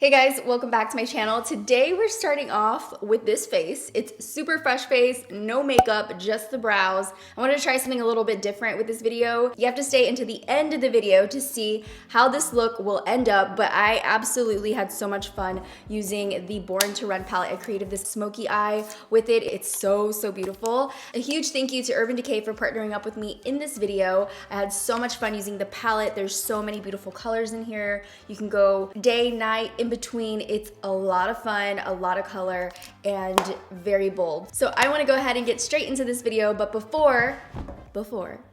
Hey guys, welcome back to my channel. Today we're starting off with this face. It's super fresh face, no makeup, just the brows. I wanted to try something a little bit different with this video. You have to stay into the end of the video to see how this look will end up, but I absolutely had so much fun using the Born to Run palette. I created this smoky eye with it. It's so beautiful. A huge thank you to Urban Decay for partnering up with me in this video. I had so much fun using the palette. There's so many beautiful colors in here. You can go day, night, in between. It's a lot of fun, a lot of color, and very bold. So I want to go ahead and get straight into this video, but before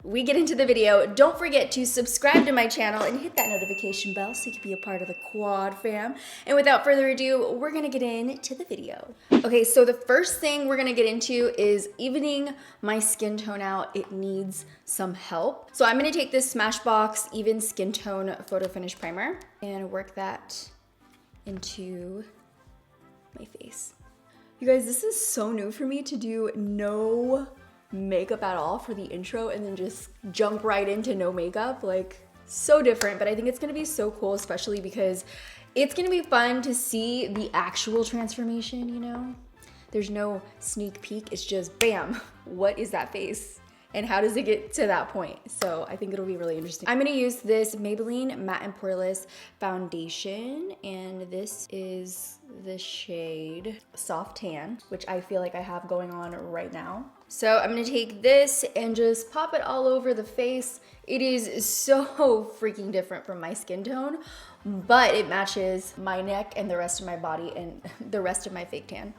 we get into the video, don't forget to subscribe to my channel and hit that notification bell so you can be a part of the quad fam. And without further ado, we're gonna get into the video. Okay, so the first thing we're gonna get into is evening my skin tone out. It needs some help. So I'm gonna take this Smashbox Even Skin Tone Photo Finish Primer and work that into my face. You guys, this is so new for me to do no makeup at all for the intro and then just jump right into no makeup. Like, so different, but I think it's gonna be so cool, especially because it's gonna be fun to see the actual transformation, you know? There's no sneak peek, it's just bam, what is that face? And how does it get to that point? So I think it'll be really interesting. I'm gonna use this Maybelline Matte and Poreless foundation, and this is the shade Soft Tan, which I feel like I have going on right now. So I'm gonna take this and just pop it all over the face. It is so freaking different from my skin tone, but it matches my neck and the rest of my body and the rest of my fake tan.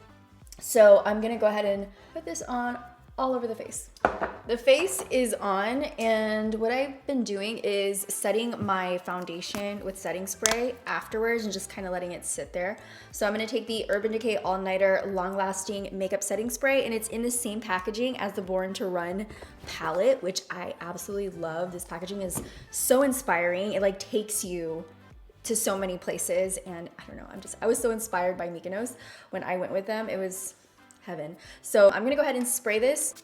So I'm gonna go ahead and put this on all over the face. The face is on, and what I've been doing is setting my foundation with setting spray afterwards and just kind of letting it sit there. So I'm gonna take the Urban Decay All Nighter Long Lasting Makeup Setting Spray, and it's in the same packaging as the Born to Run palette, which I absolutely love. This packaging is so inspiring. It like takes you to so many places, and I don't know, I was so inspired by Mykonos when I went with them. It was heaven. So I'm gonna go ahead and spray this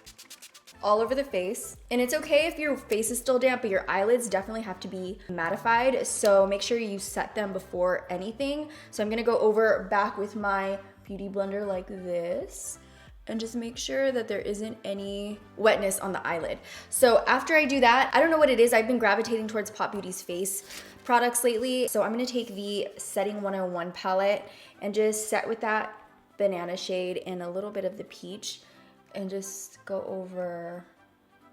all over the face. And it's okay if your face is still damp, but your eyelids definitely have to be mattified. So make sure you set them before anything. So I'm gonna go over back with my beauty blender like this and just make sure that there isn't any wetness on the eyelid. So after I do that, I don't know what it is, I've been gravitating towards Pop Beauty's face products lately. So I'm gonna take the Setting 101 palette and just set with that banana shade and a little bit of the peach and just go over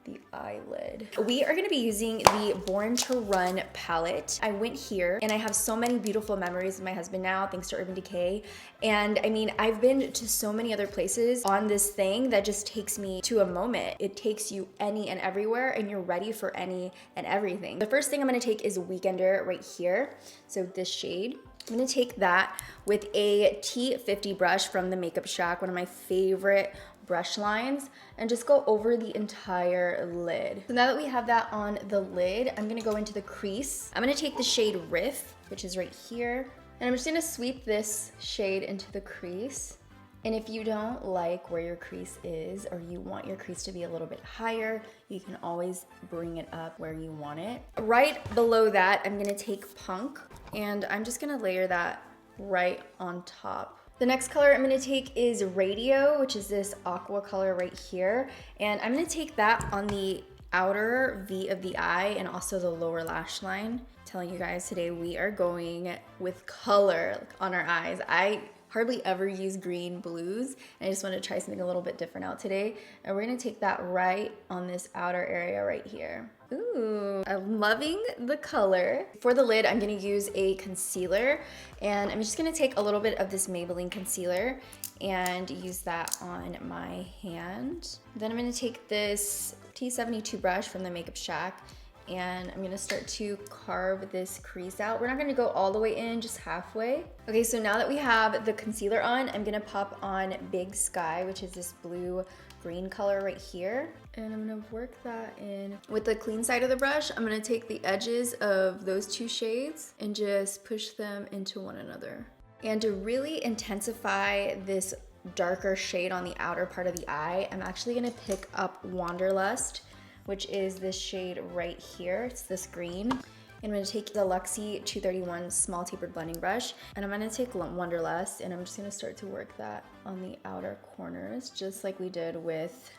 the eyelid. We are gonna be using the Born to Run palette. I went here and I have so many beautiful memories with my husband now, thanks to Urban Decay. And I mean, I've been to so many other places on this thing that just takes me to a moment. It takes you any and everywhere, and you're ready for any and everything. The first thing I'm gonna take is Weekender right here. So this shade. I'm gonna take that with a T50 brush from the Makeup Shack, one of my favorite brush lines, and just go over the entire lid. So now that we have that on the lid, I'm gonna go into the crease. I'm gonna take the shade Riff, which is right here, and I'm just gonna sweep this shade into the crease. And if you don't like where your crease is, or you want your crease to be a little bit higher, you can always bring it up where you want it. Right below that, I'm gonna take Punk, and I'm just gonna layer that right on top. The next color I'm gonna take is Radio, which is this aqua color right here. And I'm gonna take that on the outer V of the eye and also the lower lash line. I'm telling you guys, today we are going with color on our eyes. I hardly ever use green blues, and I just want to try something a little bit different out today. And we're gonna take that right on this outer area right here. Ooh, I'm loving the color. For the lid, I'm gonna use a concealer, and I'm just gonna take a little bit of this Maybelline concealer and use that on my hand. Then I'm gonna take this T72 brush from the Makeup Shack, and I'm gonna start to carve this crease out. We're not gonna go all the way in, just halfway. Okay, so now that we have the concealer on, I'm gonna pop on Big Sky, which is this blue-green color right here. And I'm gonna work that in. With the clean side of the brush, I'm gonna take the edges of those two shades and just push them into one another. And to really intensify this darker shade on the outer part of the eye, I'm actually gonna pick up Wanderlust, which is this shade right here. It's this green. And I'm gonna take the Luxie 231 small tapered blending brush, and I'm gonna take Wonderlust, and I'm just gonna start to work that on the outer corners, just like we did with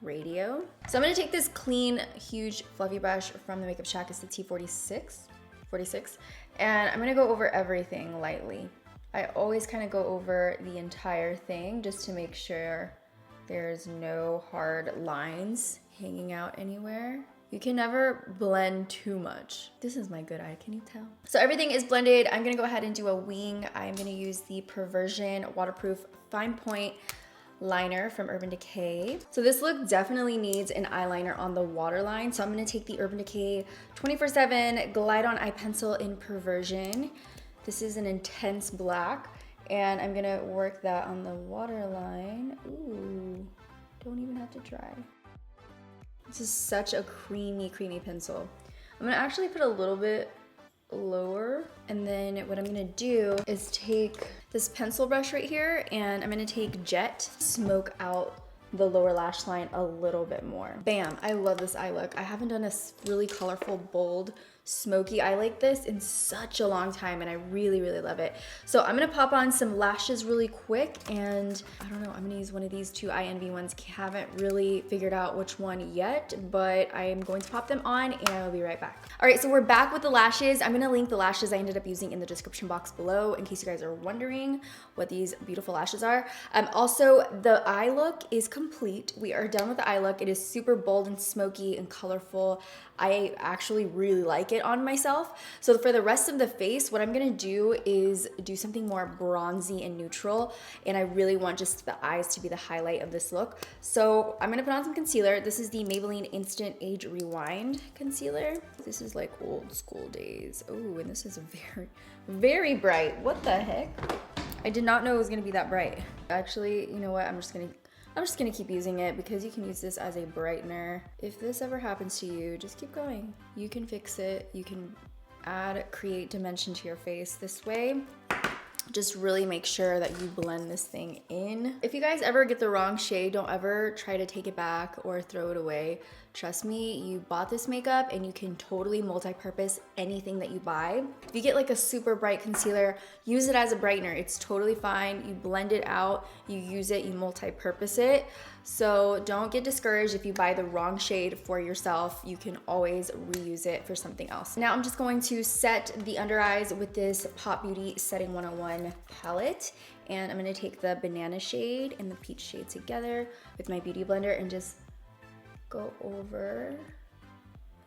Radio. So I'm gonna take this clean, huge, fluffy brush from the Makeup Shack. It's the T46, and I'm gonna go over everything lightly. I always kind of go over the entire thing just to make sure there's no hard lines hanging out anywhere. You can never blend too much. This is my good eye, can you tell? So everything is blended. I'm gonna go ahead and do a wing. I'm gonna use the Perversion Waterproof Fine Point liner from Urban Decay. So this look definitely needs an eyeliner on the waterline. So I'm gonna take the Urban Decay 24/7 Glide On Eye Pencil in Perversion. This is an intense black, and I'm gonna work that on the waterline. Ooh, don't even have to dry. This is such a creamy, creamy pencil. I'm gonna actually put a little bit lower, and then what I'm gonna do is take this pencil brush right here, and I'm gonna take Jet, smoke out the lower lash line a little bit more. Bam, I love this eye look. I haven't done a really colorful, bold, smoky eye like this in such a long time, and I really, really love it. So I'm gonna pop on some lashes really quick, and I don't know, I'm gonna use one of these two Eye Envy ones. Haven't really figured out which one yet, but I am going to pop them on, and I'll be right back. All right, so we're back with the lashes. I'm gonna link the lashes I ended up using in the description box below in case you guys are wondering what these beautiful lashes are. Also, the eye look is complete. We are done with the eye look. It is super bold and smoky and colorful. I actually really like it on myself. So for the rest of the face, what I'm gonna do is do something more bronzy and neutral, and I really want just the eyes to be the highlight of this look. So I'm gonna put on some concealer. This is the Maybelline Instant Age Rewind concealer. This is like old school days. Oh, and this is very, very bright. What the heck? I did not know it was gonna be that bright. Actually, you know what? I'm just gonna keep using it because you can use this as a brightener. If this ever happens to you, just keep going. You can fix it. You can create dimension to your face this way. Just really make sure that you blend this thing in. If you guys ever get the wrong shade, don't ever try to take it back or throw it away. Trust me, you bought this makeup and you can totally multi-purpose anything that you buy. If you get like a super bright concealer, use it as a brightener. It's totally fine. You blend it out, you use it, you multi-purpose it. So don't get discouraged if you buy the wrong shade for yourself. You can always reuse it for something else. Now I'm just going to set the under eyes with this Pop Beauty Setting 101 palette. And I'm gonna take the banana shade and the peach shade together with my beauty blender and just go over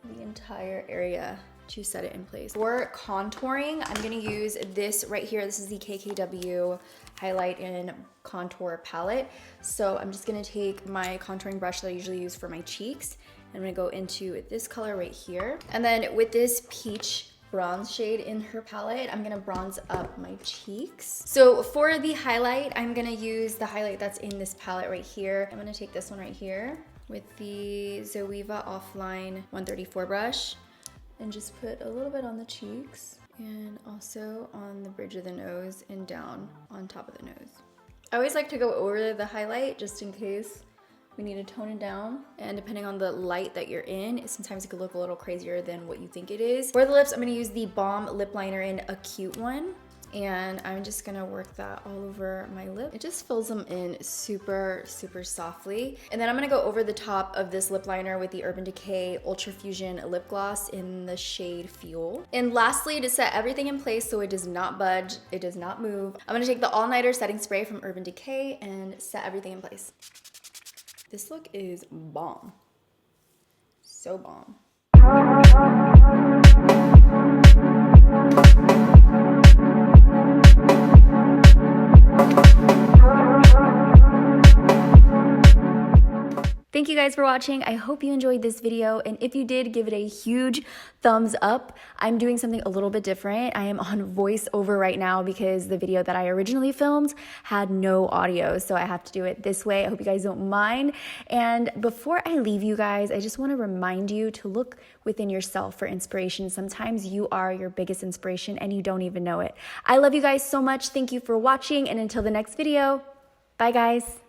the entire area to set it in place. For contouring, I'm gonna use this right here. This is the KKW Highlight and Contour Palette. So I'm just gonna take my contouring brush that I usually use for my cheeks. I'm gonna go into this color right here. And then with this peach bronze shade in her palette, I'm gonna bronze up my cheeks. So for the highlight, I'm gonna use the highlight that's in this palette right here. I'm gonna take this one right here with the Zoeva Offline 134 brush and just put a little bit on the cheeks and also on the bridge of the nose and down on top of the nose. I always like to go over the highlight just in case we need to tone it down, and depending on the light that you're in, sometimes it could look a little crazier than what you think it is. For the lips, I'm gonna use the Balm lip liner in Acute One, and I'm just gonna work that all over my lip. It just fills them in super, super softly. And then I'm gonna go over the top of this lip liner with the Urban Decay Ultra Fusion lip gloss in the shade Fuel. And lastly, to set everything in place so it does not budge, it does not move, I'm gonna take the All Nighter setting spray from Urban Decay and set everything in place. This look is bomb. So bomb. Thank you guys for watching. I hope you enjoyed this video, and if you did, give it a huge thumbs up. I'm doing something a little bit different. I am on voiceover right now because the video that I originally filmed had no audio, so I have to do it this way. I hope you guys don't mind. And before I leave you guys, I just want to remind you to look within yourself for inspiration. Sometimes you are your biggest inspiration and you don't even know it. I love you guys so much. Thank you for watching, and until the next video, bye guys.